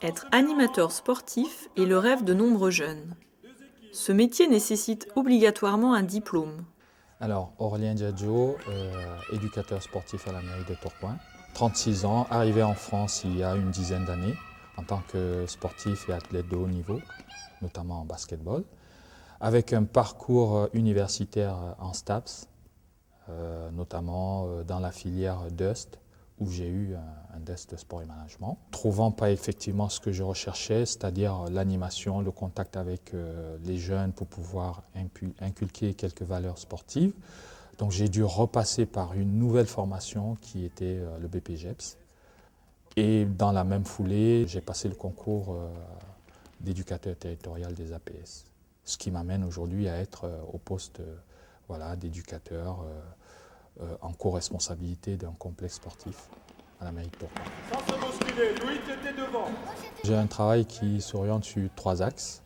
Être animateur sportif est le rêve de nombreux jeunes. Ce métier nécessite obligatoirement un diplôme. Alors, Aurélien Diagio, éducateur sportif à la mairie de Tourcoing. 36 ans, arrivé en France il y a une dizaine d'années en tant que sportif et athlète de haut niveau, notamment en basketball, avec un parcours universitaire en STAPS, notamment dans la filière DUST, où j'ai eu un DUST de sport et management. Trouvant pas effectivement ce que je recherchais, c'est-à-dire l'animation, le contact avec les jeunes pour pouvoir inculquer quelques valeurs sportives. Donc j'ai dû repasser par une nouvelle formation qui était le BPGEPS. Et dans la même foulée, j'ai passé le concours d'éducateur territorial des APS. Ce qui m'amène aujourd'hui à être au poste d'éducateur en co-responsabilité d'un complexe sportif à la mairie de Tourcoing. Sans se bousculer, Louis, tu étais devant. J'ai un travail qui s'oriente sur 3 axes.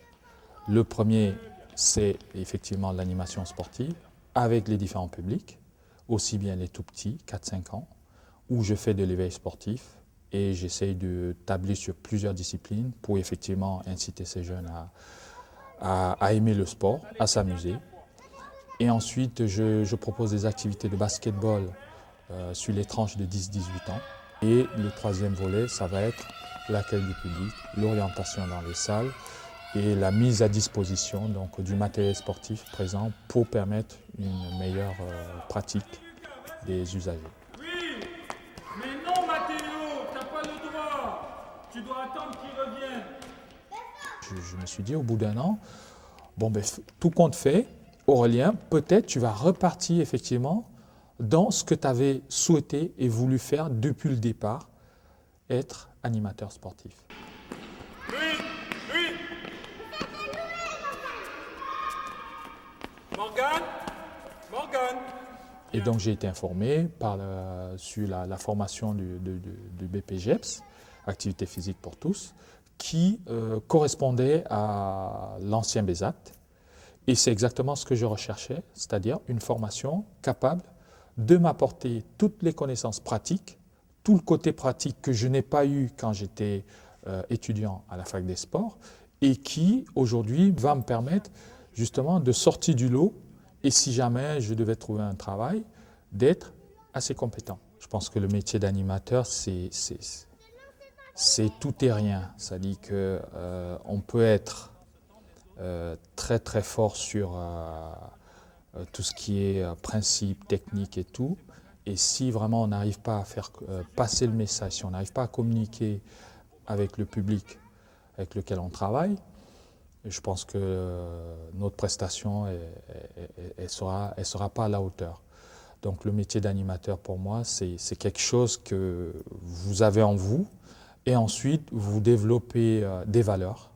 Le premier, c'est effectivement l'animation sportive avec les différents publics, aussi bien les tout petits, 4-5 ans, où je fais de l'éveil sportif et j'essaye de tabler sur plusieurs disciplines pour effectivement inciter ces jeunes à aimer le sport, à s'amuser. Et ensuite, je propose des activités de basketball sur les tranches de 10-18 ans. Et le troisième volet, ça va être l'accueil du public, l'orientation dans les salles et la mise à disposition donc, du matériel sportif présent pour permettre une meilleure pratique des usagers. Oui, mais non, Mathéo, t'as pas le droit. Tu dois attendre qu'il revienne. Je me suis dit au bout d'un an, tout compte fait, Aurélien, peut-être tu vas repartir effectivement dans ce que tu avais souhaité et voulu faire depuis le départ, être animateur sportif. Oui. Morgane. Et donc j'ai été informé sur la formation du BPGEPS, Activité physique pour tous, qui correspondait à l'ancien BESAT. Et c'est exactement ce que je recherchais, c'est-à-dire une formation capable de m'apporter toutes les connaissances pratiques, tout le côté pratique que je n'ai pas eu quand j'étais étudiant à la fac des sports et qui aujourd'hui va me permettre justement de sortir du lot et si jamais je devais trouver un travail, d'être assez compétent. Je pense que le métier d'animateur, c'est tout et rien. Ça dit qu'on peut être très très fort sur tout ce qui est principe, technique et tout. Et si vraiment on n'arrive pas à faire passer le message, si on n'arrive pas à communiquer avec le public avec lequel on travaille, je pense que notre prestation elle sera pas à la hauteur. Donc le métier d'animateur pour moi, c'est quelque chose que vous avez en vous et ensuite vous développez des valeurs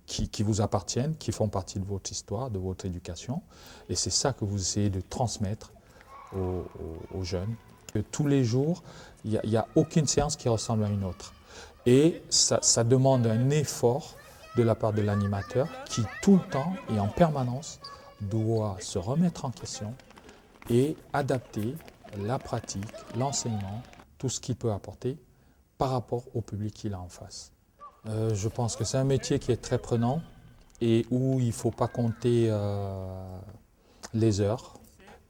qui vous appartiennent, qui font partie de votre histoire, de votre éducation. Et c'est ça que vous essayez de transmettre aux jeunes. Que tous les jours, il n'y a aucune séance qui ressemble à une autre. Et ça demande un effort de la part de l'animateur qui, tout le temps et en permanence, doit se remettre en question et adapter la pratique, l'enseignement, tout ce qu'il peut apporter par rapport au public qu'il a en face. Je pense que c'est un métier qui est très prenant et où il ne faut pas compter les heures.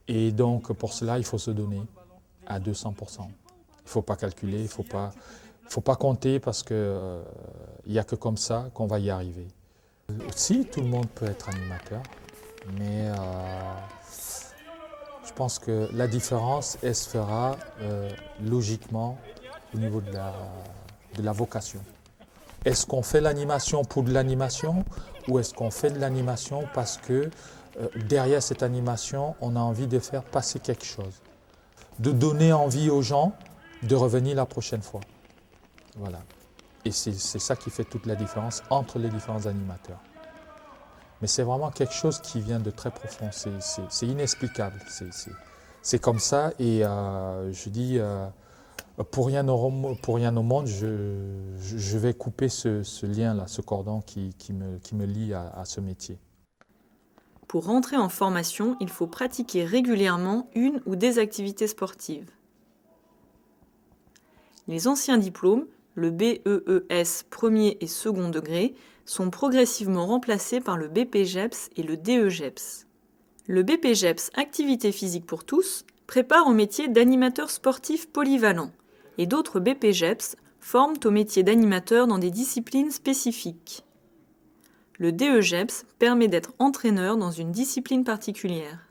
Et donc pour cela, il faut se donner à 200%. Il ne faut pas calculer, il ne faut pas compter parce qu'il n'y a que comme ça qu'on va y arriver. Si, tout le monde peut être animateur, mais je pense que la différence, elle se fera logiquement au niveau de la vocation. Est-ce qu'on fait l'animation pour de l'animation ou est-ce qu'on fait de l'animation parce que derrière cette animation, on a envie de faire passer quelque chose, de donner envie aux gens de revenir la prochaine fois. Voilà. Et c'est ça qui fait toute la différence entre les différents animateurs. Mais c'est vraiment quelque chose qui vient de très profond, c'est inexplicable. C'est comme ça et je dis... Pour rien au monde, je vais couper ce lien-là, ce cordon qui me lie à ce métier. Pour rentrer en formation, il faut pratiquer régulièrement une ou des activités sportives. Les anciens diplômes, le BEES premier et second degré, sont progressivement remplacés par le BPGEPS et le DEGEPS. Le BPGEPS Activité physique pour tous prépare au métier d'animateur sportif polyvalent et d'autres BPGEPS forment au métier d'animateur dans des disciplines spécifiques. Le DEGEPS permet d'être entraîneur dans une discipline particulière.